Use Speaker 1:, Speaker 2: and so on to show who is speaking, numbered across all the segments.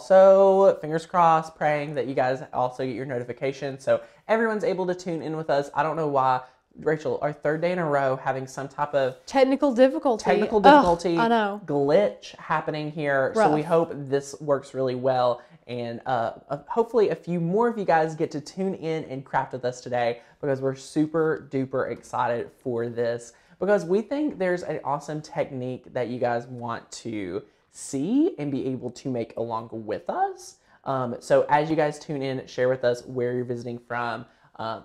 Speaker 1: also, fingers crossed, praying that you guys also get your notifications so everyone's able to tune in with us. I don't know why, Rachel, our third day in a row having some type of
Speaker 2: technical difficulty,
Speaker 1: I
Speaker 2: know,
Speaker 1: glitch happening here.
Speaker 2: Rough.
Speaker 1: So we hope this works really well, and hopefully a few more of you guys get to tune in and craft with us today, because we're super duper excited for this, because we think there's an awesome technique that you guys want to see and be able to make along with us. So as you guys tune in, share with us where you're visiting from.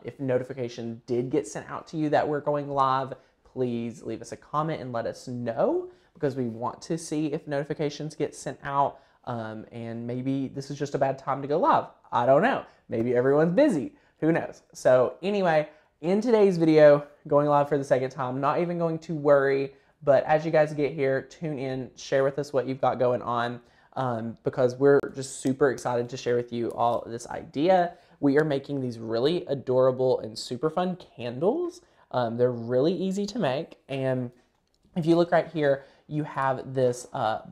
Speaker 1: If notification did get sent out to you that we're going live, please leave us a comment and let us know, because we want to see if notifications get sent out. And maybe this is just a bad time to go live. I don't know. Maybe everyone's busy. Who knows? So anyway, in today's video, going live for the second time, not even going to worry, but as you guys get here, tune in, share with us what you've got going on, because we're just super excited to share with you all this idea. We are making these really adorable and super fun candles. They're really easy to make, and if you look right here, you have this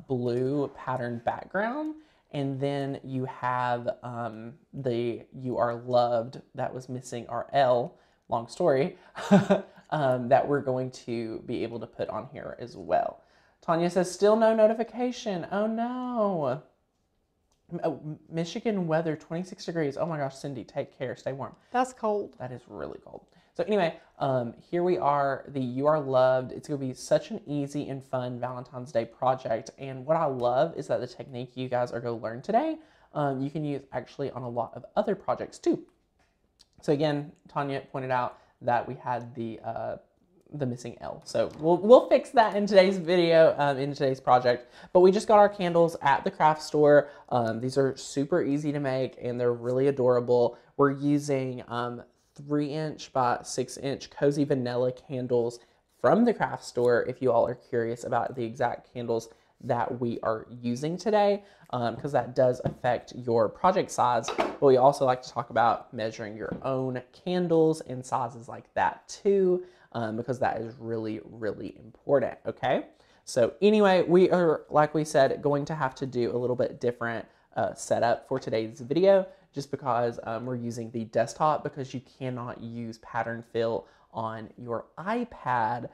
Speaker 1: blue pattern background, and then you have the "You Are Loved" that was missing our L, long story, that we're going to be able to put on here as well. Tanya says, still no notification. Oh no. Oh, Michigan weather, 26 degrees. Oh my gosh, Cindy, take care. Stay warm.
Speaker 2: That's cold.
Speaker 1: That is really cold. So anyway, here we are, the You Are Loved. It's going to be such an easy and fun Valentine's Day project. And what I love is that the technique you guys are going to learn today, you can use actually on a lot of other projects too. So again, Tanya pointed out that we had the missing L. So we'll fix that in today's video, in today's project. But we just got our candles at the craft store. These are super easy to make, and they're really adorable. We're using 3-inch by 6-inch cozy vanilla candles from the craft store, if you all are curious about the exact candles that we are using today, because that does affect your project size. But we also like to talk about measuring your own candles and sizes like that too, because that is really, really important, okay? So anyway, we are, like we said, going to have to do a little bit different setup for today's video, just because we're using the desktop, because you cannot use pattern fill on your iPad,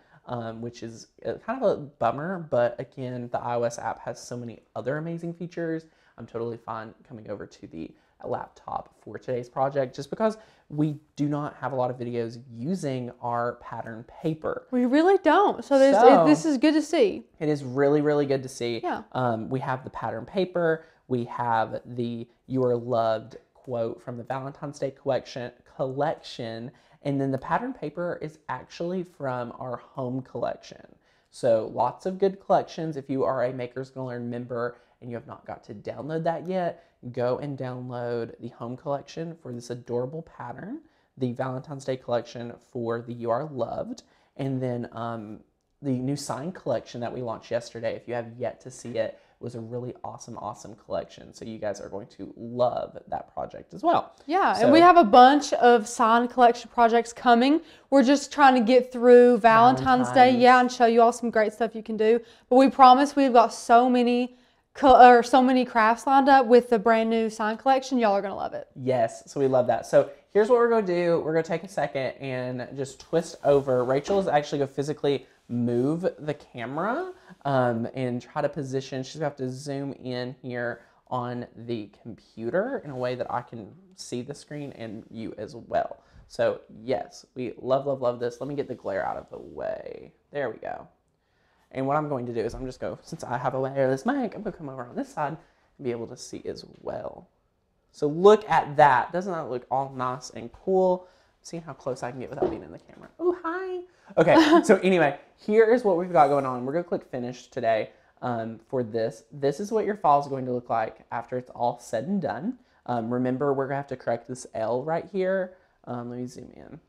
Speaker 1: which is kind of a bummer, but again, the iOS app has so many other amazing features. I'm totally fine coming over to the laptop for today's project, just because we do not have a lot of videos using our pattern paper.
Speaker 2: We really don't. So this is good to see.
Speaker 1: It is really, really good to see.
Speaker 2: Yeah.
Speaker 1: We have the pattern paper. We have the "You Are Loved" quote from the Valentine's Day collection. And then the pattern paper is actually from our home collection. So lots of good collections. If you are a Makers Gonna Learn member and you have not got to download that yet, go and download the home collection for this adorable pattern, the Valentine's Day collection for the You Are Loved, and then the new sign collection that we launched yesterday. If you have yet to see it, was a really awesome collection. So you guys are going to love that project as well.
Speaker 2: Yeah, and we have a bunch of sign collection projects coming. We're just trying to get through Valentine's Day, yeah, and show you all some great stuff you can do. But we promise we've got so many crafts lined up with the brand new sign collection. Y'all are gonna love it.
Speaker 1: Yes, so we love that. So here's what we're gonna do. We're gonna take a second and just twist over. Rachel is actually gonna physically move the camera and try to position. She's gonna have to zoom in here on the computer in a way that I can see the screen and you as well. So yes, we love, love, love this. Let me get the glare out of the way. There we go. And what I'm going to do is I'm just go, since I have a wireless mic, I'm gonna come over on this side and be able to see as well. So look at that. Doesn't that look all nice and cool? Seeing how close I can get without being in the camera. Oh, hi. Okay, so anyway, here is what we've got going on. We're gonna click finish today for this. This is what your file is going to look like after it's all said and done. Remember, we're gonna have to correct this L right here. Let me zoom in.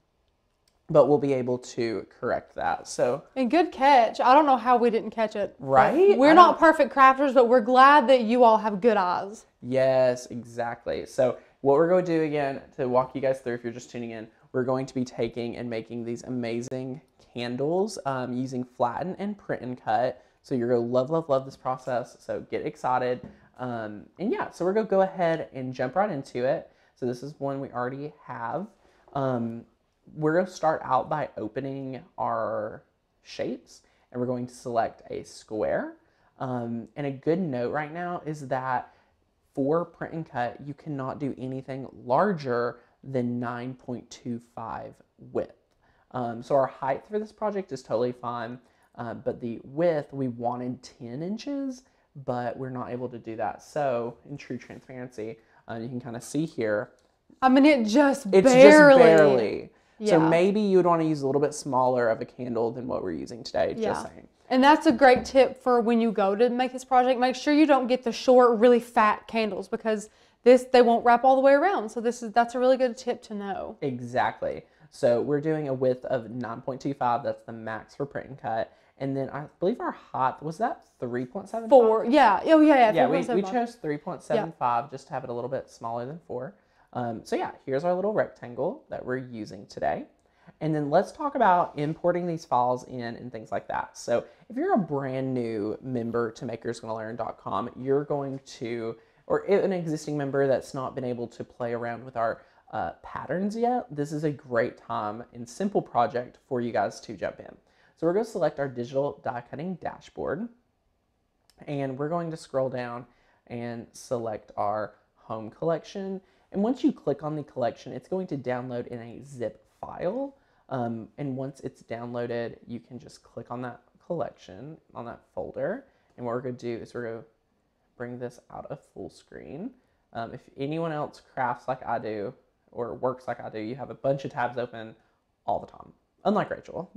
Speaker 1: But we'll be able to correct that. So,
Speaker 2: and good catch. I don't know how we didn't catch it.
Speaker 1: Right?
Speaker 2: We're not perfect crafters, but we're glad that you all have good eyes.
Speaker 1: Yes, exactly. So what we're going to do again, to walk you guys through if you're just tuning in, we're going to be taking and making these amazing candles using flatten and print and cut. So you're going to love, love, love this process. So get excited. And yeah, so we're going to go ahead and jump right into it. So this is one we already have. We're going to start out by opening our shapes, and we're going to select a square. And a good note right now is that for print and cut, you cannot do anything larger than 9.25 width. So our height for this project is totally fine, but the width, we wanted 10 inches, but we're not able to do that. So in true transparency, you can kind of see here.
Speaker 2: I mean, it's just
Speaker 1: barely.
Speaker 2: Yeah.
Speaker 1: So maybe you would want to use a little bit smaller of a candle than what we're using today, just saying.
Speaker 2: And that's a great tip for when you go to make this project. Make sure you don't get the short, really fat candles, because they won't wrap all the way around. So that's a really good tip to know.
Speaker 1: Exactly. So we're doing a width of 9.25. That's the max for print and cut. And then I believe our height, was that 3.75?
Speaker 2: 4, yeah. Oh, yeah.
Speaker 1: Yeah, we chose 3.75 just to have it a little bit smaller than 4. So yeah, here's our little rectangle that we're using today. And then let's talk about importing these files in and things like that. So if you're a brand new member to makersgonnalearn.com, you're going to, or an existing member that's not been able to play around with our patterns yet, this is a great time and simple project for you guys to jump in. So we're going to select our digital die cutting dashboard, and we're going to scroll down and select our home collection. And once you click on the collection, it's going to download in a zip file. And once it's downloaded, you can just click on that collection, on that folder. And what we're going to do is we're going to bring this out of full screen. If anyone else crafts like I do or works like I do, you have a bunch of tabs open all the time, unlike Rachel.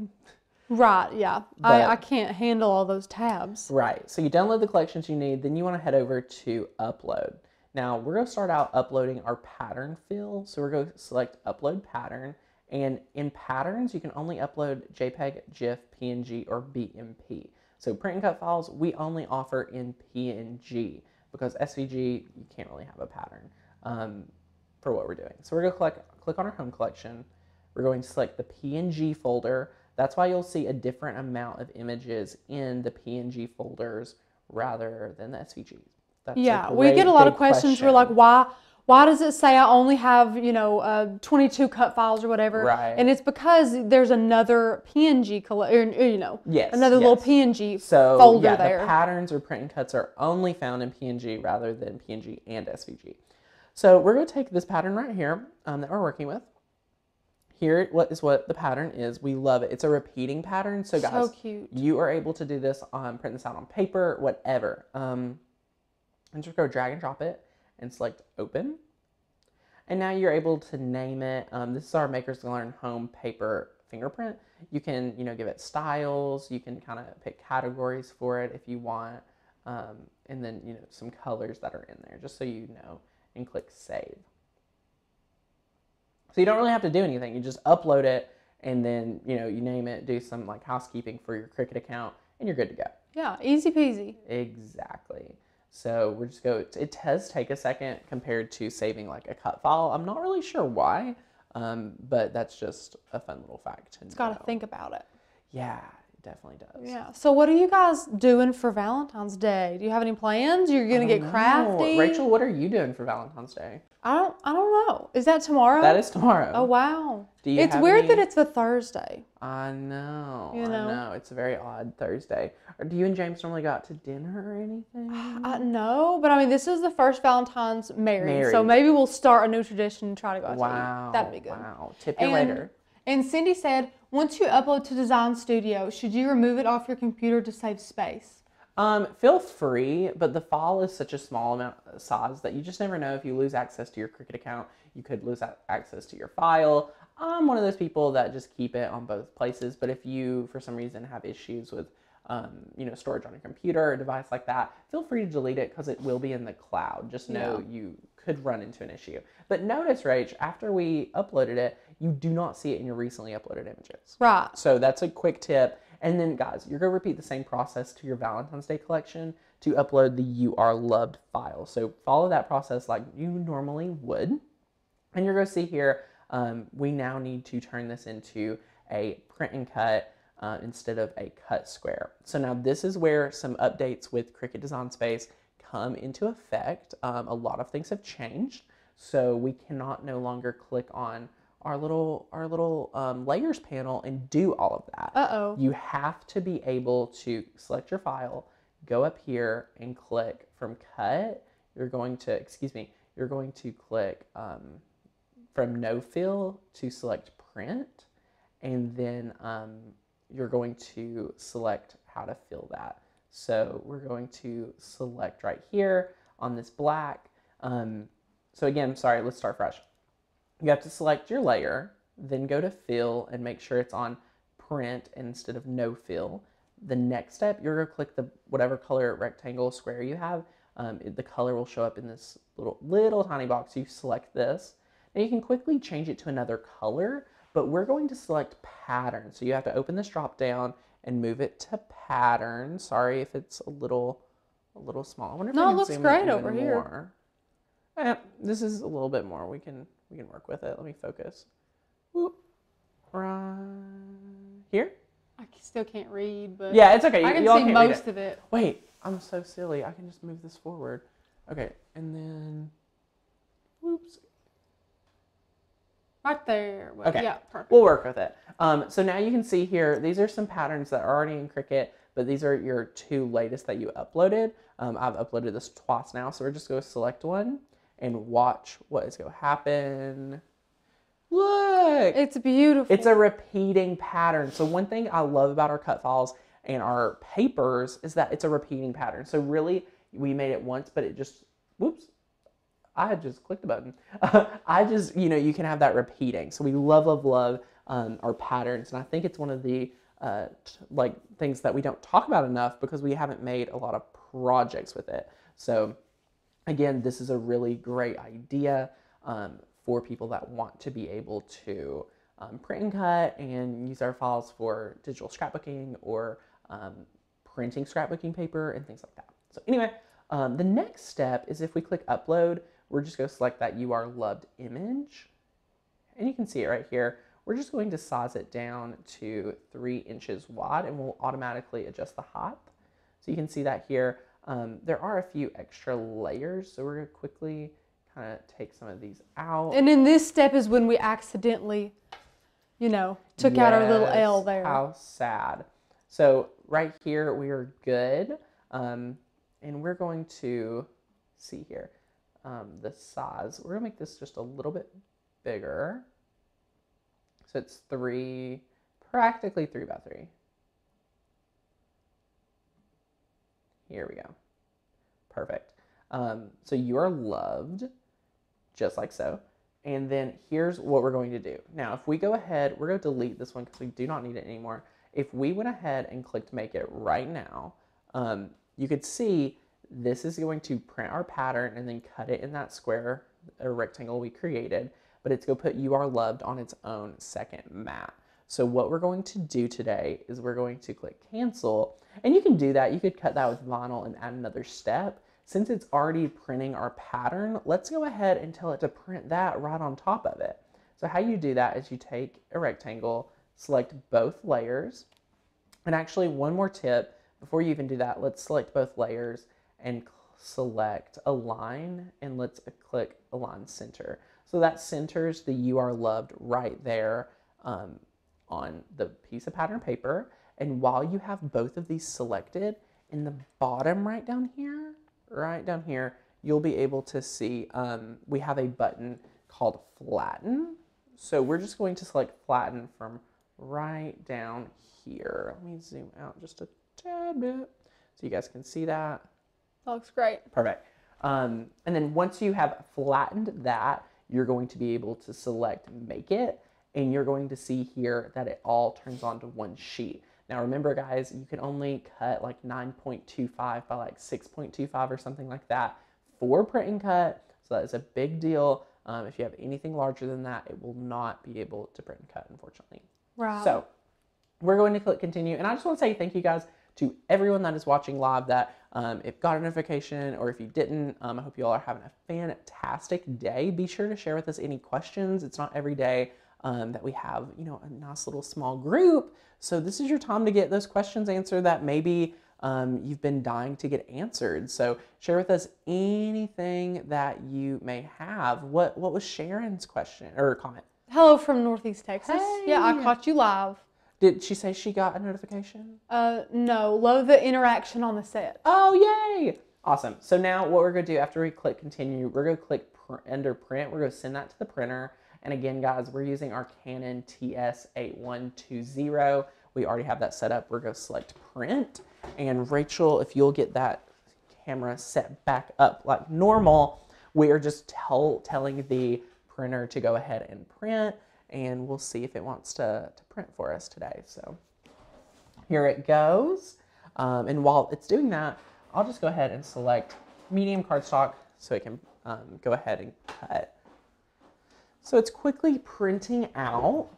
Speaker 2: Right, yeah. I can't handle all those tabs.
Speaker 1: Right. So you download the collections you need, then you want to head over to upload. Now we're going to start out uploading our pattern fill. So we're going to select upload pattern. And in patterns, you can only upload JPEG, GIF, PNG, or BMP. So print and cut files, we only offer in PNG, because SVG, you can't really have a pattern for what we're doing. So we're going to click on our home collection. We're going to select the PNG folder. That's why you'll see a different amount of images in the PNG folders rather than the SVGs. That's
Speaker 2: we get a lot of questions. We're like, why does it say I only have, 22 cut files or whatever?
Speaker 1: Right.
Speaker 2: And it's because there's another PNG, another little PNG folder there.
Speaker 1: The patterns or print and cuts are only found in PNG rather than PNG and SVG. So we're going to take this pattern right here that we're working with. Here is what the pattern is. We love it. It's a repeating pattern. So guys,
Speaker 2: so cute.
Speaker 1: You are able to do this print this out on paper, whatever. And just go drag and drop it and select open. And now you're able to name it. This is our Makers Gonna Learn home paper fingerprint. You can, give it styles. You can kind of pick categories for it if you want. And then, some colors that are in there, just so you know, and click save. So you don't really have to do anything. You just upload it, and then, you name it, do some like housekeeping for your Cricut account, and you're good to go.
Speaker 2: Yeah, easy peasy.
Speaker 1: Exactly. So we're just it does take a second compared to saving like a cut file. I'm not really sure why, but that's just a fun little fact.
Speaker 2: It's got to think about it.
Speaker 1: Yeah, it definitely does.
Speaker 2: Yeah. So what are you guys doing for Valentine's Day? Do you have any plans? You're going to get crafty?
Speaker 1: Rachel, what are you doing for Valentine's Day?
Speaker 2: I don't know. Is that tomorrow?
Speaker 1: That is tomorrow.
Speaker 2: Oh, wow. It's weird that it's a Thursday.
Speaker 1: I know. I know. It's a very odd Thursday. Or do you and James normally go out to dinner or anything?
Speaker 2: No, but I mean, this is the first Valentine's married. So maybe we'll start a new tradition and try to go out to eat. That'd be good.
Speaker 1: Wow. Tip you later.
Speaker 2: And Cindy said, once you upload to Design Studio, should you remove it off your computer to save space?
Speaker 1: Feel free, but the file is such a small amount of size that you just never know. If you lose access to your Cricut account, you could lose access to your file. I'm one of those people that just keep it on both places, but if you, for some reason, have issues with, storage on your computer or a device like that, feel free to delete it because it will be in the cloud. Just know you could run into an issue. But notice, Rach, after we uploaded it, you do not see it in your recently uploaded images.
Speaker 2: Right.
Speaker 1: So that's a quick tip. And then, guys, you're going to repeat the same process to your Valentine's Day collection to upload the You Are Loved file. So follow that process like you normally would. And you're going to see here, we now need to turn this into a print and cut instead of a cut square. So now this is where some updates with Cricut Design Space come into effect. A lot of things have changed, so we cannot no longer click on our little layers panel and do all of that.
Speaker 2: Uh-oh.
Speaker 1: You have to be able to select your file, go up here and click from cut. You're going to, you're going to click from no fill to select print, and then you're going to select how to fill that. So we're going to select right here on this black. So again, sorry, let's start fresh. You have to select your layer, then go to fill and make sure it's on print instead of no fill. The next step, you're going to click the whatever color rectangle square you have. The color will show up in this little tiny box. You select this. Now you can quickly change it to another color, but we're going to select pattern. So you have to open this drop down and move it to pattern. Sorry if it's a little small. I wonder if
Speaker 2: No,
Speaker 1: I
Speaker 2: it
Speaker 1: can
Speaker 2: looks
Speaker 1: zoom
Speaker 2: great
Speaker 1: in
Speaker 2: over
Speaker 1: even
Speaker 2: here.
Speaker 1: more. This is a little bit more. We can work with it. Let me focus. Whoop. Right here.
Speaker 2: I still can't read, but
Speaker 1: Yeah, it's okay.
Speaker 2: I can
Speaker 1: y'all
Speaker 2: see
Speaker 1: can't read
Speaker 2: most of it.
Speaker 1: Wait, I'm so silly. I can just move this forward. Okay, and then, whoops.
Speaker 2: Right there. Well,
Speaker 1: Okay,
Speaker 2: yeah, perfect.
Speaker 1: we'll work with it. So now you can see here, these are some patterns that are already in Cricut, but these are your 2 latest that you uploaded. I've uploaded this twice now, so we're just going to select one and watch what is going to happen. Look!
Speaker 2: It's beautiful.
Speaker 1: It's a repeating pattern. So one thing I love about our cut files and our papers is that it's a repeating pattern. So really, we made it once, but it just, whoops, I had just clicked the button. You can have that repeating. So we love our patterns. And I think it's one of the things that we don't talk about enough because we haven't made a lot of projects with it. So again, this is a really great idea for people that want to be able to print and cut and use our files for digital scrapbooking or printing scrapbooking paper and things like that. So anyway, the next step is if we click upload, we're just going to select that You Are Loved image. And you can see it right here. We're just going to size it down to 3 inches wide and we'll automatically adjust the height. So you can see that here. There are a few extra layers, so we're going to quickly kind of take some of these out.
Speaker 2: And then this step is when we accidentally, took out our little L there.
Speaker 1: How sad. So right here we are good. And we're going to see here the size. We're going to make this just a little bit bigger. So it's practically 3 by 3. Here we go. Perfect. So You Are Loved, just like so. And then here's what we're going to do. Now, if we go ahead, we're going to delete this one because we do not need it anymore. If we went ahead and clicked Make It right now, you could see this is going to print our pattern and then cut it in that square or rectangle we created, but it's going to put You Are Loved on its own second mat. So what we're going to do today is we're going to click cancel, and you can do that. You could cut that with vinyl and add another step. Since it's already printing our pattern, let's go ahead and tell it to print that right on top of it. So how you do that is you take a rectangle, select both layers, and actually one more tip, before you even do that, let's select both layers and select Align, and let's click Align Center. So that centers the You Are Loved right there on the piece of pattern paper. And while you have both of these selected, in the bottom right down here, you'll be able to see we have a button called Flatten. So we're just going to select Flatten from right down here. Let me zoom out just a tad bit so you guys can see that.
Speaker 2: That looks great.
Speaker 1: Perfect. And then once you have flattened that, you're going to be able to select Make It, and you're going to see here that it all turns onto one sheet. Now remember guys, you can only cut like 9.25 by like 6.25 or something like that for print and cut. So that is a big deal. If you have anything larger than that, it will not be able to print and cut, unfortunately.
Speaker 2: Wow.
Speaker 1: So we're going to click continue. And I just want to say thank you guys to everyone that is watching live that if got a notification or if you didn't, I hope you all are having a fantastic day. Be sure to share with us any questions. It's not every day that we have, a nice little small group. So this is your time to get those questions answered that maybe you've been dying to get answered. So share with us anything that you may have. What was Sharon's question or comment?
Speaker 2: Hello from Northeast Texas.
Speaker 1: Hey.
Speaker 2: Yeah, I caught you live.
Speaker 1: Did she say she got a notification?
Speaker 2: No, love the interaction on the set.
Speaker 1: Oh, yay! Awesome. So now what we're going to do after we click continue, we're going to click under print. We're going to send that to the printer. And again, guys, we're using our Canon TS8120. We already have that set up. We're going to select print. And Rachel, if you'll get that camera set back up like normal, we are just telling the printer to go ahead and print. And we'll see if it wants to print for us today. So here it goes. And while it's doing that, I'll just go ahead and select medium cardstock so it can go ahead and cut. So it's quickly printing out.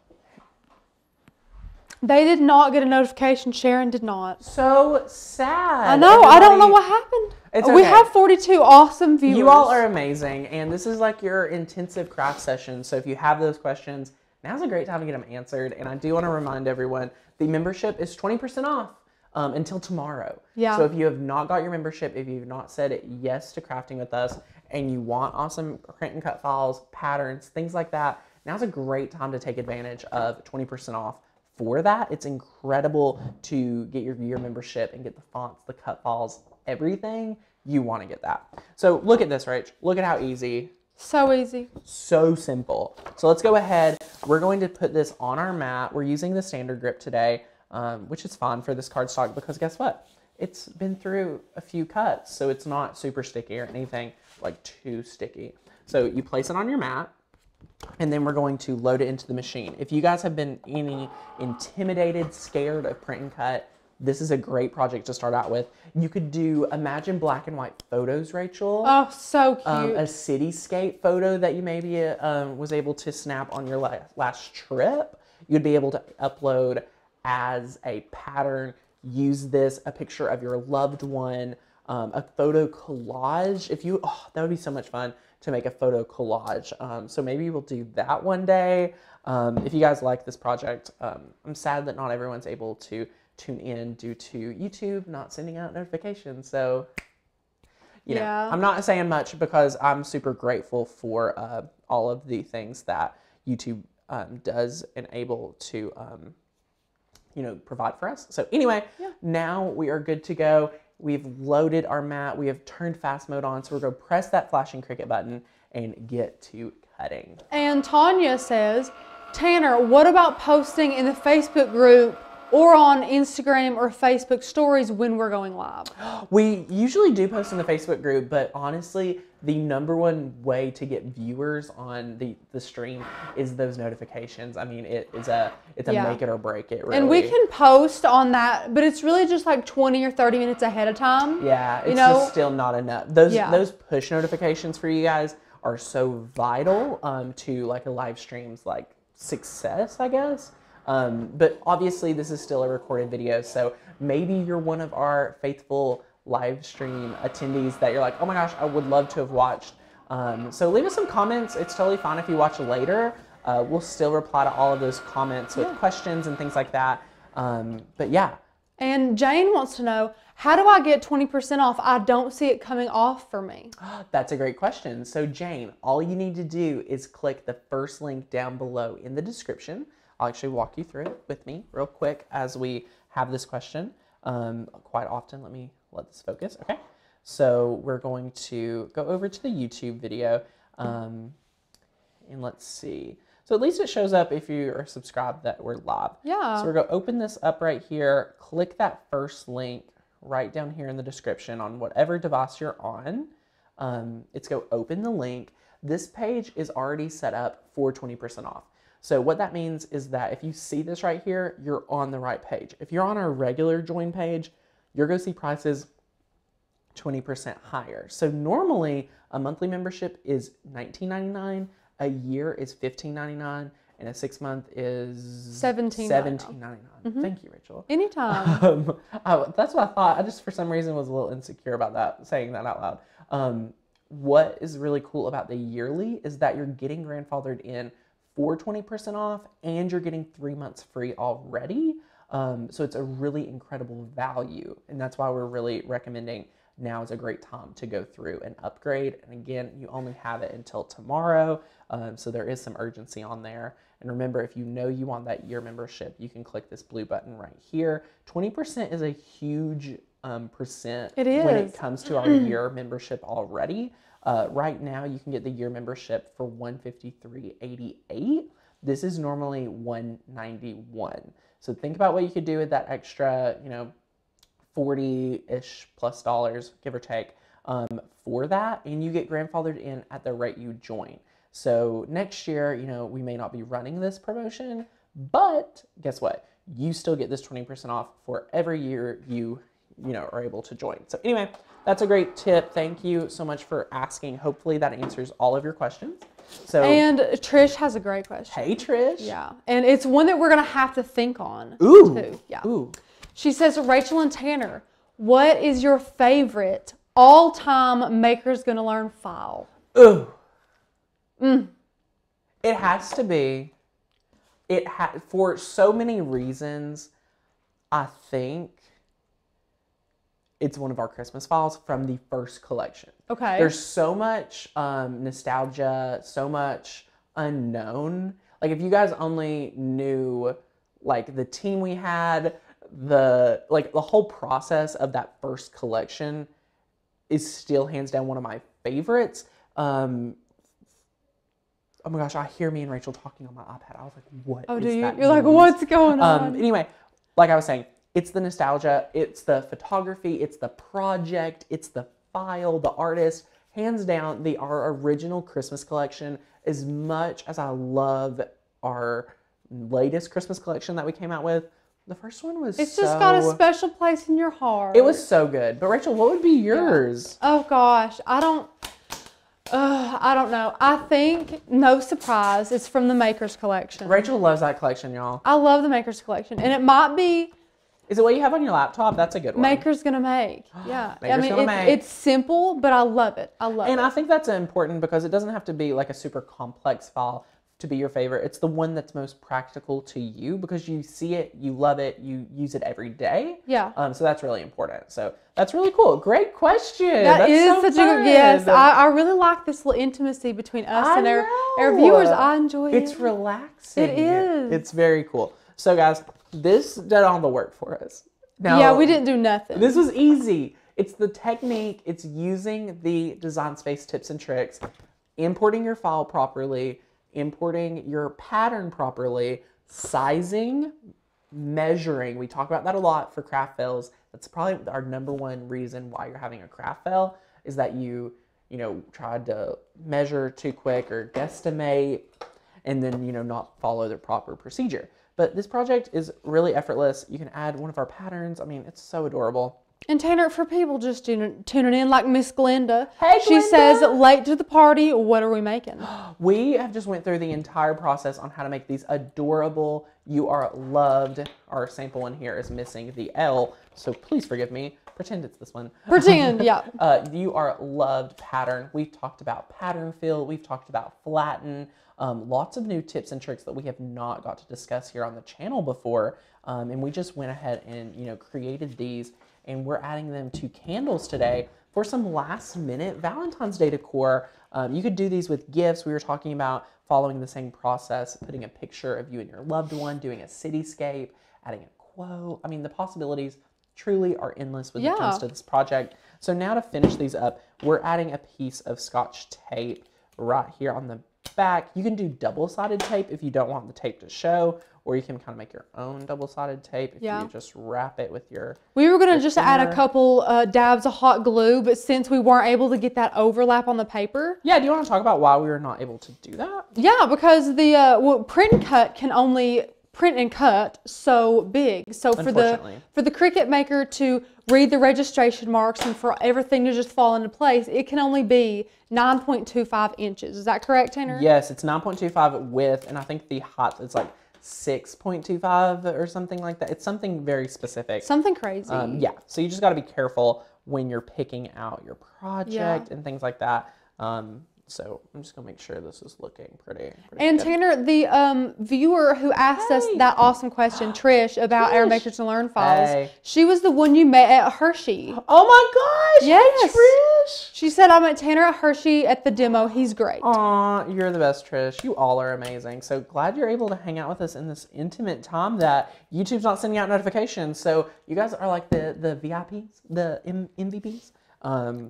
Speaker 2: They did not get a notification. Sharon did not.
Speaker 1: So sad.
Speaker 2: I know. I don't know what happened.
Speaker 1: It's
Speaker 2: We
Speaker 1: okay.
Speaker 2: have 42 awesome viewers.
Speaker 1: You all are amazing. And this is like your intensive craft session. So if you have those questions, now's a great time to get them answered. And I do want to remind everyone, the membership is 20% off until tomorrow.
Speaker 2: Yeah.
Speaker 1: So if you have not got your membership, if you've not said yes to crafting with us, and you want awesome print and cut files, patterns, things like that, now's a great time to take advantage of 20% off for that. It's incredible to get your year membership and get the fonts, the cut files, everything. You want to get that. So look at this, Rach. Look at how easy.
Speaker 2: So easy.
Speaker 1: So simple. So let's go ahead. We're going to put this on our mat. We're using the standard grip today, which is fun for this cardstock because guess what? It's been through a few cuts, so it's not super sticky or anything like too sticky. So you place it on your mat, and then we're going to load it into the machine. If you guys have been any intimidated, scared of print and cut, this is a great project to start out with. You could do, imagine black and white photos, Rachel.
Speaker 2: Oh, so cute.
Speaker 1: A cityscape photo that you maybe was able to snap on your last trip. You'd be able to upload as a pattern, use this, a picture of your loved one, a photo collage. That would be so much fun to make a photo collage. So maybe we'll do that one day. If you guys like this project, I'm sad that not everyone's able to tune in due to YouTube not sending out notifications. So, you know, I'm not saying much because I'm super grateful for all of the things that YouTube does and able to, provide for us. So anyway, now we are good to go. We've loaded our mat. We have turned fast mode on. So we're going to press that flashing Cricut button and get to cutting.
Speaker 2: And Tanya says, Tanner, what about posting in the Facebook group or on Instagram or Facebook stories when we're going live?
Speaker 1: We usually do post in the Facebook group, but honestly, the number one way to get viewers on the stream is those notifications. I mean, it's a make it or break it, really.
Speaker 2: And we can post on that, but it's really just like 20 or 30 minutes ahead of time.
Speaker 1: Yeah, it's just still not enough. Those push notifications for you guys are so vital to like a live stream's like success, I guess. But obviously this is still a recorded video, so maybe you're one of our faithful live stream attendees that you're like, oh my gosh, I would love to have watched. So leave us some comments. It's totally fine if you watch later. We'll still reply to all of those comments with questions and things like that. But yeah.
Speaker 2: And Jane wants to know, how do I get 20% off? I don't see it coming off for me.
Speaker 1: That's a great question. So Jane, all you need to do is click the first link down below in the description. I'll actually walk you through it with me real quick as we have this question quite often. Let this focus. Okay. So we're going to go over to the YouTube video and let's see. So at least it shows up if you are subscribed that we're live.
Speaker 2: Yeah.
Speaker 1: So we're going to open this up right here. Click that first link right down here in the description on whatever device you're on. It's go open the link. This page is already set up for 20% off. So what that means is that if you see this right here, you're on the right page. If you're on our regular join page, you're going to see prices 20% higher. So normally a monthly membership is $19.99, a year is $15.99, and a 6 month is $17.99. Thank you, Rachel.
Speaker 2: Anytime.
Speaker 1: That's what I thought. I just for some reason was a little insecure about that, saying that out loud. What is really cool about the yearly is that you're getting grandfathered in for 20% off and you're getting 3 months free already. So it's a really incredible value. And that's why we're really recommending now is a great time to go through and upgrade. And again, you only have it until tomorrow. So there is some urgency on there. And remember, if you know you want that year membership, you can click this blue button right here. 20% is a huge percent when it comes to our year membership already. Right now, you can get the year membership for $153.88. This is normally $191. So think about what you could do with that extra, 40-ish plus dollars, give or take, for that, and you get grandfathered in at the rate you join. So next year, we may not be running this promotion, but guess what? You still get this 20% off for every year you are able to join. So anyway, that's a great tip. Thank you so much for asking. Hopefully that answers all of your questions.
Speaker 2: And Trish has a great question.
Speaker 1: Hey, Trish.
Speaker 2: Yeah, and it's one that we're going to have to think on.
Speaker 1: Ooh.
Speaker 2: Too. Yeah.
Speaker 1: Ooh.
Speaker 2: She says, Rachel and Tanner, what is your favorite all-time Maker's Gonna Learn file?
Speaker 1: Ooh. It has to be. For so many reasons, I think it's one of our Christmas files from the first collection.
Speaker 2: Okay.
Speaker 1: There's so much nostalgia, so much unknown. Like if you guys only knew like the team we had, the whole process of that first collection is still hands down one of my favorites. Oh my gosh, I hear me and Rachel talking on my iPad. I was like, what
Speaker 2: Oh,
Speaker 1: is
Speaker 2: do you?
Speaker 1: that
Speaker 2: You're like,
Speaker 1: noise?
Speaker 2: what's going on?
Speaker 1: Anyway, like I was saying, it's the nostalgia, it's the photography, it's the project, it's the file, the artist. Hands down, our original Christmas collection, as much as I love our latest Christmas collection that we came out with, the first one was
Speaker 2: It's just got a special place in your heart.
Speaker 1: It was so good. But Rachel, what would be yours?
Speaker 2: Yeah. Oh gosh, I don't know. I think, no surprise, it's from the Maker's Collection.
Speaker 1: Rachel loves that collection, y'all.
Speaker 2: I love the Maker's Collection. And it might be...
Speaker 1: Is it what you have on your laptop? That's a good one.
Speaker 2: Maker's Gonna Make. Yeah.
Speaker 1: Make.
Speaker 2: It's simple, but I love it. I love it.
Speaker 1: And I think that's important because it doesn't have to be like a super complex file to be your favorite. It's the one that's most practical to you because you see it, you love it, you use it every day.
Speaker 2: Yeah.
Speaker 1: So that's really important. So that's really cool. Great question.
Speaker 2: That's
Speaker 1: is
Speaker 2: so such
Speaker 1: fun.
Speaker 2: a good, yes. I really like this little intimacy between us and our viewers. I enjoy it.
Speaker 1: It's relaxing.
Speaker 2: It is.
Speaker 1: It's very cool. So guys, this did all the work for us. Now,
Speaker 2: yeah, we didn't do nothing.
Speaker 1: This was easy. It's the technique. It's using the Design Space tips and tricks, importing your file properly, importing your pattern properly, sizing, measuring. We talk about that a lot for craft fails. That's probably our number one reason why you're having a craft fail is that you tried to measure too quick or guesstimate and then, not follow the proper procedure. But this project is really effortless. You can add one of our patterns. I mean, it's so adorable.
Speaker 2: And Tanner, for people just tuning in, like Miss Glenda,
Speaker 1: Hey,
Speaker 2: she
Speaker 1: Glenda.
Speaker 2: says, late to the party, what are we making?
Speaker 1: We have just went through the entire process on how to make these adorable, you are loved. Our sample one here is missing the L, so please forgive me. Pretend it's this one.
Speaker 2: Pretend, yeah.
Speaker 1: You are loved pattern. We've talked about pattern fill. We've talked about flatten. Lots of new tips and tricks that we have not got to discuss here on the channel before. And we just went ahead and, created these. And we're adding them to candles today for some last minute Valentine's Day decor. You could do these with gifts. We were talking about following the same process, putting a picture of you and your loved one, doing a cityscape, adding a quote. I mean, the possibilities truly are endless when it comes to this project. So now to finish these up, we're adding a piece of Scotch tape right here on the back. You can do double-sided tape if you don't want the tape to show, or you can kind of make your own double-sided tape if you just wrap it with your
Speaker 2: We were going to just add a couple dabs of hot glue, but since we weren't able to get that overlap on the paper.
Speaker 1: Yeah, do you want to talk about why we were not able to do that?
Speaker 2: Yeah, because the print and cut can only print and cut so big. So for the Cricut maker to read the registration marks and for everything to just fall into place, it can only be 9.25 inches. Is that correct, Tanner?
Speaker 1: Yes, it's 9.25 width, and I think the height is like 6.25 or something like that. It's something very specific.
Speaker 2: Something crazy.
Speaker 1: Yeah, so you just got to be careful when you're picking out your project and things like that. So I'm just gonna make sure this is looking pretty
Speaker 2: And
Speaker 1: good.
Speaker 2: Tanner, the viewer who asked us that awesome question, Trish, about our Make Sure to Learn files, she was the one you met at Hershey.
Speaker 1: Oh my gosh!
Speaker 2: Yes.
Speaker 1: Hi, Trish.
Speaker 2: She said, I met Tanner at Hershey at the demo. He's great.
Speaker 1: Aw, you're the best, Trish. You all are amazing. So glad you're able to hang out with us in this intimate time that YouTube's not sending out notifications. So you guys are like the VIPs, the MVPs.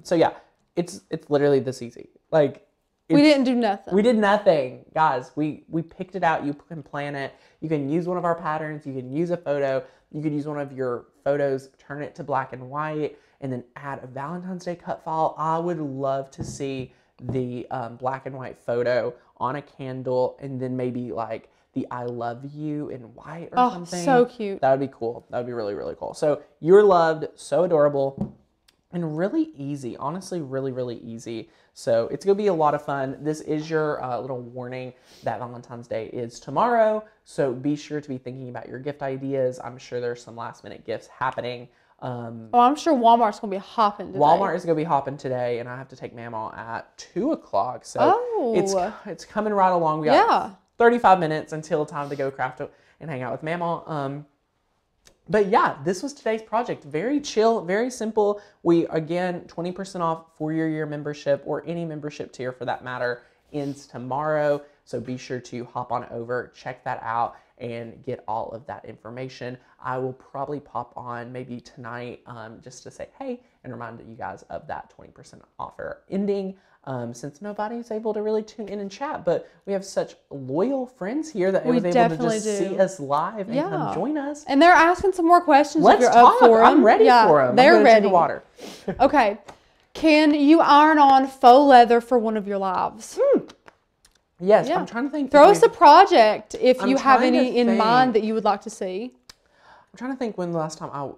Speaker 1: So yeah, it's literally this easy. Like,
Speaker 2: we didn't do nothing.
Speaker 1: We did nothing. Guys, we picked it out. You can plan it. You can use one of our patterns. You can use a photo. You could use one of your photos, turn it to black and white, and then add a Valentine's Day cut file. I would love to see the black and white photo on a candle, and then maybe like the I love you in white or something.
Speaker 2: So cute.
Speaker 1: That would be cool. That would be really, really cool. So you're loved, so adorable, and really easy. Honestly, really, really easy. So it's going to be a lot of fun. This is your little warning that Valentine's Day is tomorrow. So be sure to be thinking about your gift ideas. I'm sure there's some last minute gifts happening.
Speaker 2: I'm sure Walmart's going to be hopping today.
Speaker 1: Walmart is going to be hopping today, and I have to take Mama at 2 o'clock. So it's coming right along. We got 35 minutes until time to go craft and hang out with Mama. But yeah, this was today's project. Very chill, very simple. We, again, 20% off for your year membership or any membership tier for that matter ends tomorrow. So be sure to hop on over, check that out, and get all of that information. I will probably pop on maybe tonight just to say hey and remind you guys of that 20% offer ending. Since nobody's able to really tune in and chat, but we have such loyal friends here that was able to just see us live and come join us.
Speaker 2: And they're asking some more questions.
Speaker 1: Let's
Speaker 2: if you're
Speaker 1: talk.
Speaker 2: Up for them.
Speaker 1: I'm ready for them.
Speaker 2: They're ready.
Speaker 1: Drink water.
Speaker 2: Okay. Can you iron on faux leather for one of your lives?
Speaker 1: Yes, I'm trying to think.
Speaker 2: Throw us a project if you have
Speaker 1: trying to
Speaker 2: any in
Speaker 1: think.
Speaker 2: mind that you would like to see.
Speaker 1: I'm trying to think when the last time I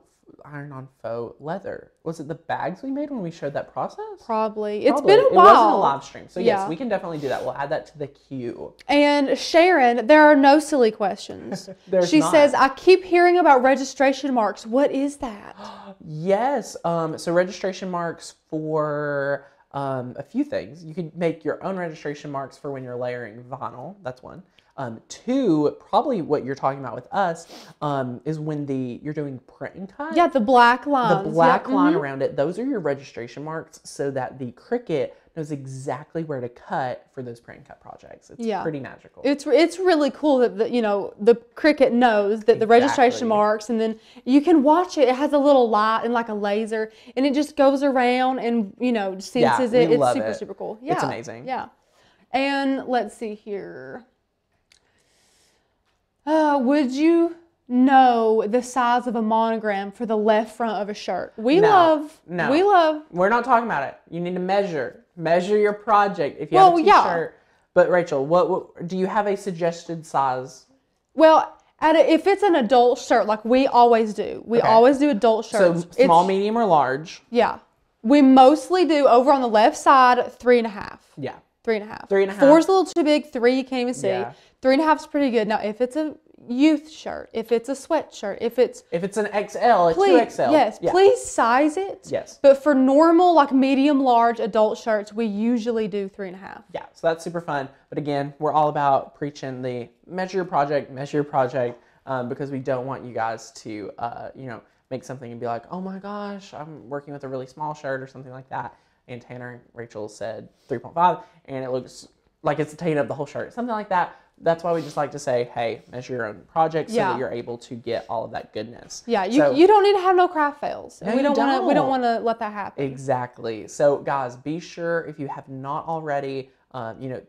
Speaker 1: ironed on faux leather. Was it the bags we made when we showed that process?
Speaker 2: Probably. It's been a while.
Speaker 1: It wasn't a live stream. So yes, we can definitely do that. We'll add that to the queue.
Speaker 2: And Sharon, there are no silly questions. She says, I keep hearing about registration marks. What is that?
Speaker 1: Yes. So registration marks for a few things. You could make your own registration marks for when you're layering vinyl. That's one. Two, probably what you're talking about with us is when you're doing print and cut.
Speaker 2: Yeah, the black lines.
Speaker 1: The black line around it. Those are your registration marks so that the Cricut knows exactly where to cut for those print and cut projects. It's pretty magical.
Speaker 2: It's really cool that the Cricut knows that the registration marks, and then you can watch it. It has a little light and like a laser, and it just goes around and senses it. It's super cool. Yeah,
Speaker 1: it's amazing.
Speaker 2: Yeah, and let's see here. Would you know the size of a monogram for the left front of a shirt? We're not
Speaker 1: talking about it. You need to measure your project if you have a t-shirt. But Rachel, what do you have a suggested size?
Speaker 2: Well, if it's an adult shirt, like we always do, always do adult shirts.
Speaker 1: So small, medium, or large?
Speaker 2: Yeah, we mostly do over on the left side 3.5.
Speaker 1: Yeah.
Speaker 2: 3.5.
Speaker 1: 3.5.
Speaker 2: 4's a little too big. 3 you can't even see.
Speaker 1: Yeah.
Speaker 2: 3.5 is pretty good. Now, if it's a youth shirt, if it's a sweatshirt, if it's
Speaker 1: an XL, it's 2XL.
Speaker 2: Yes, please size it.
Speaker 1: Yes.
Speaker 2: But for normal, like medium, large adult shirts, we usually do 3.5.
Speaker 1: Yeah, so that's super fun. But again, we're all about preaching the measure your project, because we don't want you guys to, make something and be like, oh my gosh, I'm working with a really small shirt or something like that. And Tanner and Rachel said 3.5, and it looks like it's taking up the whole shirt, something like that. That's why we just like to say, hey, measure your own project so that you're able to get all of that goodness.
Speaker 2: Yeah, you don't need to have no craft fails.
Speaker 1: No,
Speaker 2: we don't want to let that happen.
Speaker 1: Exactly. So guys, be sure if you have not already,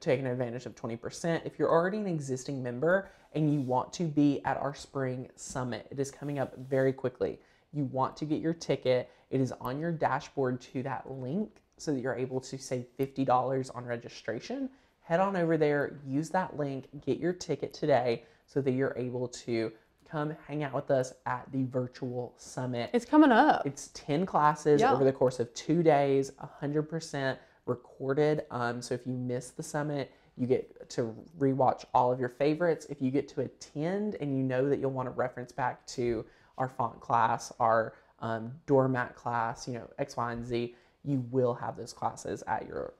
Speaker 1: taken advantage of 20%. If you're already an existing member and you want to be at our spring summit, it is coming up very quickly. You want to get your ticket. It is on your dashboard to that link so that you're able to save $50 on registration. Head on over there, use that link, get your ticket today so that you're able to come hang out with us at the virtual summit.
Speaker 2: It's coming up.
Speaker 1: It's 10 classes over the course of 2 days, 100% recorded. So if you miss the summit, you get to rewatch all of your favorites. If you get to attend and you know that you'll want to reference back to our font class, our doormat class, X, Y, and Z, you will have those classes at your,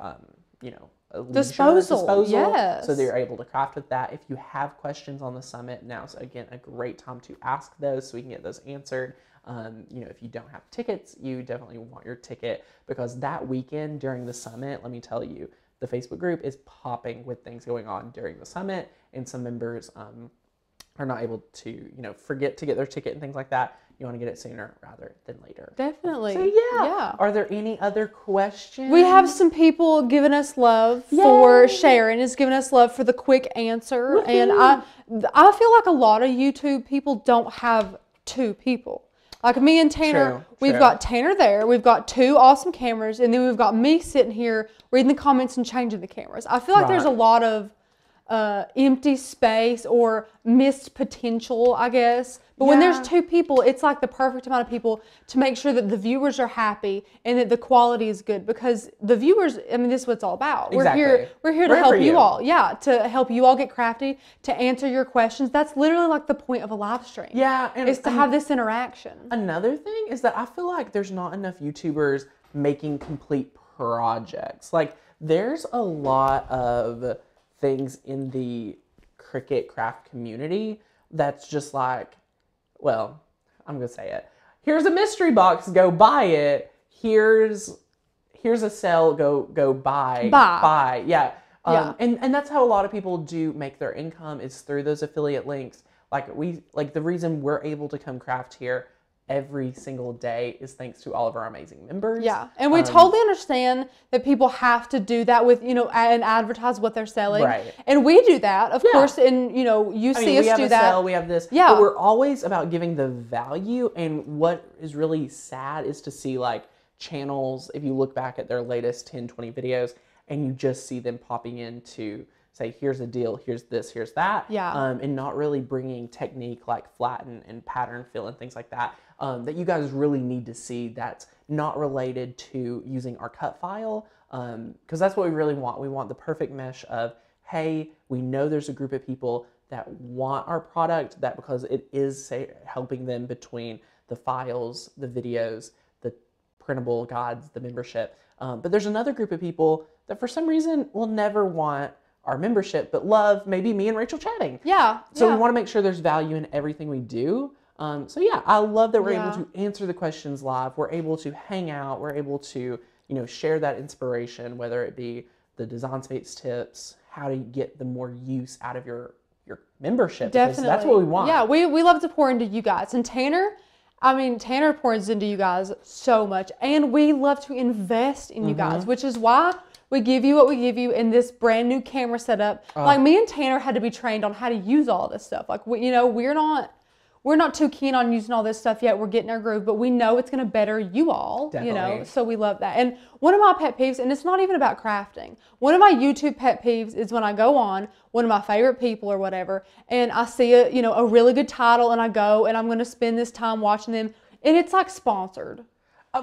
Speaker 2: disposal. Yes.
Speaker 1: So they're able to craft with that. If you have questions on the summit, now's again a great time to ask those so we can get those answered. If you don't have tickets, you definitely want your ticket, because that weekend during the summit, let me tell you, the Facebook group is popping with things going on during the summit, and some members are not able to, forget to get their ticket and things like that. You want to get it sooner rather than later.
Speaker 2: Definitely.
Speaker 1: So yeah. Are there any other questions?
Speaker 2: We have some people giving us love for Sharon is giving us love for the quick answer. Woo-hoo. And I feel like a lot of YouTube people don't have two people. Like me and Tanner, we've got Tanner there. We've got two awesome cameras. And then we've got me sitting here reading the comments and changing the cameras. I feel like there's a lot of empty space or missed potential, I guess. But when there's two people, it's like the perfect amount of people to make sure that the viewers are happy and that the quality is good, because the viewers, I mean, this is what it's all about.
Speaker 1: Exactly.
Speaker 2: We're here to help you all. Yeah, to help you all get crafty, to answer your questions. That's literally like the point of a live stream.
Speaker 1: Yeah.
Speaker 2: And is to have this interaction.
Speaker 1: Another thing is that I feel like there's not enough YouTubers making complete projects. Like, there's a lot of things in the Cricut craft community that's just like, well, I'm gonna say it. Here's a mystery box, go buy it. Here's a sale, go buy. Yeah. And that's how a lot of people do make their income, is through those affiliate links. Like the reason we're able to come craft here every single day is thanks to all of our amazing members.
Speaker 2: Yeah, and we totally understand that people have to do that with, and advertise what they're selling.
Speaker 1: Right.
Speaker 2: And we do that, of course, and, you see us do that.
Speaker 1: Sale, we have this.
Speaker 2: Yeah.
Speaker 1: But we're always about giving the value, and what is really sad is to see, like, channels, if you look back at their latest 10, 20 videos, and you just see them popping in to say, here's a deal, here's this, here's that.
Speaker 2: Yeah.
Speaker 1: And not really bringing technique like flatten and pattern fill and things like that. That you guys really need to see, that's not related to using our cut file, because that's what we really want. We want the perfect mesh of, hey, we know there's a group of people that want our product, that because it is, say, helping them between the files, the videos, the printable guides, the membership. But there's another group of people that for some reason will never want our membership, but love maybe me and Rachel chatting.
Speaker 2: Yeah.
Speaker 1: So we want to make sure there's value in everything we do. So yeah, I love that we're able to answer the questions live. We're able to hang out. We're able to, share that inspiration, whether it be the design space tips, how to get the more use out of your membership.
Speaker 2: Definitely.
Speaker 1: That's what we want.
Speaker 2: Yeah, we love to pour into you guys. And Tanner pours into you guys so much. And we love to invest in you guys, which is why we give you what we give you in this brand new camera setup. Like, me and Tanner had to be trained on how to use all this stuff. Like, we're not too keen on using all this stuff yet. We're getting our groove, but we know it's going to better you all,
Speaker 1: Definitely.
Speaker 2: So we love that. And one of my pet peeves, and it's not even about crafting, one of my YouTube pet peeves is when I go on one of my favorite people or whatever, and I see a really good title, and I go and I'm going to spend this time watching them, and it's like sponsored.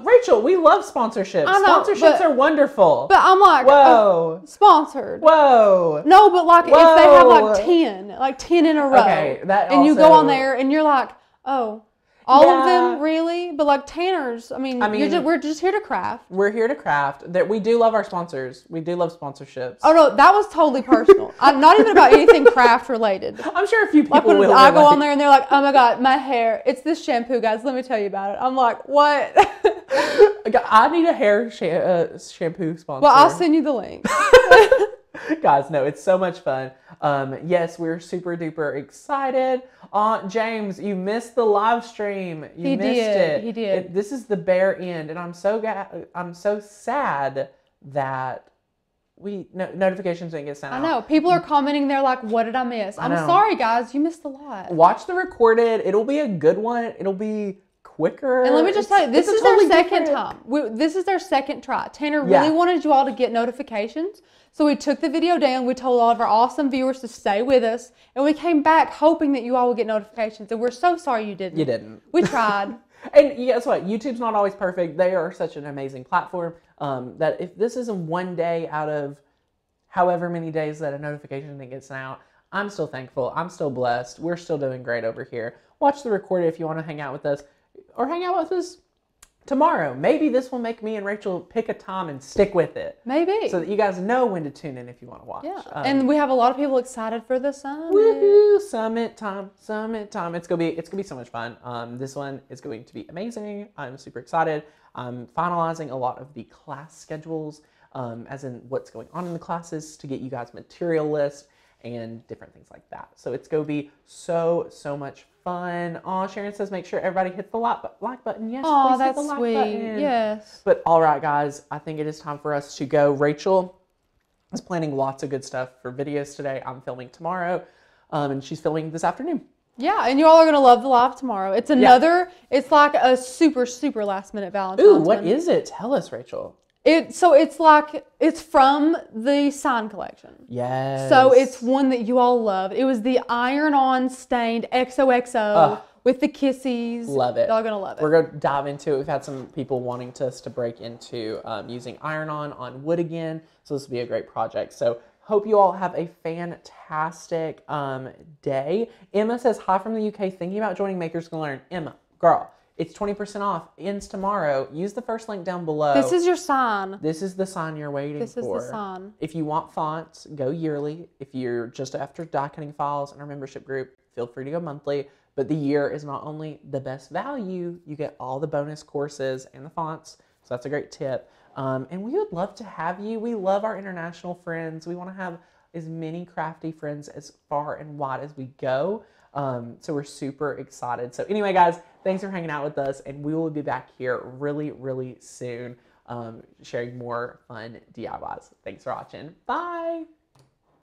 Speaker 1: Rachel, we love sponsorships.
Speaker 2: I know,
Speaker 1: Sponsorships are wonderful.
Speaker 2: But I'm like,
Speaker 1: whoa,
Speaker 2: sponsored.
Speaker 1: Whoa.
Speaker 2: No, but like,
Speaker 1: Whoa.
Speaker 2: if they have like 10 in a row,
Speaker 1: okay, that
Speaker 2: and
Speaker 1: also,
Speaker 2: you go on there and you're like, oh, all of them, really? But like Tanner's, we're just here to craft.
Speaker 1: We're here to craft. That we do love our sponsors. We do love sponsorships.
Speaker 2: Oh no, that was totally personal. I'm not even about anything craft related.
Speaker 1: I'm sure a few people
Speaker 2: like when
Speaker 1: will.
Speaker 2: I go on there and they're like, oh my God, my hair, it's this shampoo, guys. Let me tell you about it. I'm like, what?
Speaker 1: I need a hair shampoo sponsor.
Speaker 2: Well, I'll send you the link.
Speaker 1: Guys, no, it's so much fun. Yes, we're super duper excited. James, you missed the live stream. You missed it.
Speaker 2: He did.
Speaker 1: This is the bare end, and I'm so sad that notifications didn't get sent out.
Speaker 2: I know. People are commenting. They're like, what did I miss? I'm sorry, guys. You missed a lot.
Speaker 1: Watch the recorded. It'll be a good one. It'll be quicker.
Speaker 2: And let me just tell you, this is their second time. This is their second try. Tanner really wanted you all to get notifications. So we took the video down. We told all of our awesome viewers to stay with us. And we came back hoping that you all would get notifications. And we're so sorry you didn't.
Speaker 1: You didn't.
Speaker 2: We tried.
Speaker 1: And guess what? YouTube's not always perfect. They are such an amazing platform that if this isn't one day out of however many days that a notification didn't get sent out, I'm still thankful. I'm still blessed. We're still doing great over here. Watch the recorded if you want to hang out with us. Or hang out with us tomorrow. Maybe this will make me and Rachel pick a time and stick with it.
Speaker 2: Maybe.
Speaker 1: So that you guys know when to tune in if you want to watch.
Speaker 2: Yeah. And we have a lot of people excited for the summit.
Speaker 1: Woohoo! Summit time. It's gonna be so much fun. This one is going to be amazing. I'm super excited. I'm finalizing a lot of the class schedules, as in what's going on in the classes to get you guys material list and different things like that. So it's going to be so much fun. Oh, Sharon says make sure everybody hits the like button. Yes,
Speaker 2: oh,
Speaker 1: please
Speaker 2: that's
Speaker 1: hit the like
Speaker 2: sweet.
Speaker 1: button.
Speaker 2: Yes.
Speaker 1: But all right, guys, I think it is time for us to go. Rachel is planning lots of good stuff for videos today. I'm filming tomorrow, and she's filming this afternoon.
Speaker 2: Yeah, and you all are going to love the live tomorrow. It's another, it's like a super last minute Valentine's.
Speaker 1: Ooh, what is it? Tell us, Rachel.
Speaker 2: It's from the sign collection.
Speaker 1: Yes.
Speaker 2: So it's one that you all love. It was the iron-on stained XOXO with the kissies.
Speaker 1: Love it.
Speaker 2: Y'all gonna love it.
Speaker 1: We're gonna dive into it. We've had some people wanting us to break into using iron-on wood again. So this will be a great project. So hope you all have a fantastic day. Emma says, hi from the UK, thinking about joining Makers Can Learn. Emma, girl, it's 20% off. Ends tomorrow. Use the first link down below.
Speaker 2: This is your sign.
Speaker 1: This is the sign you're waiting for.
Speaker 2: This is the sign.
Speaker 1: If you want fonts, go yearly. If you're just after die cutting files in our membership group, feel free to go monthly. But the year is not only the best value, you get all the bonus courses and the fonts. So that's a great tip. And we would love to have you. We love our international friends. We want to have as many crafty friends as far and wide as we go. So we're super excited. So anyway, guys, thanks for hanging out with us, and we will be back here really soon, sharing more fun DIYs. Thanks for watching. Bye.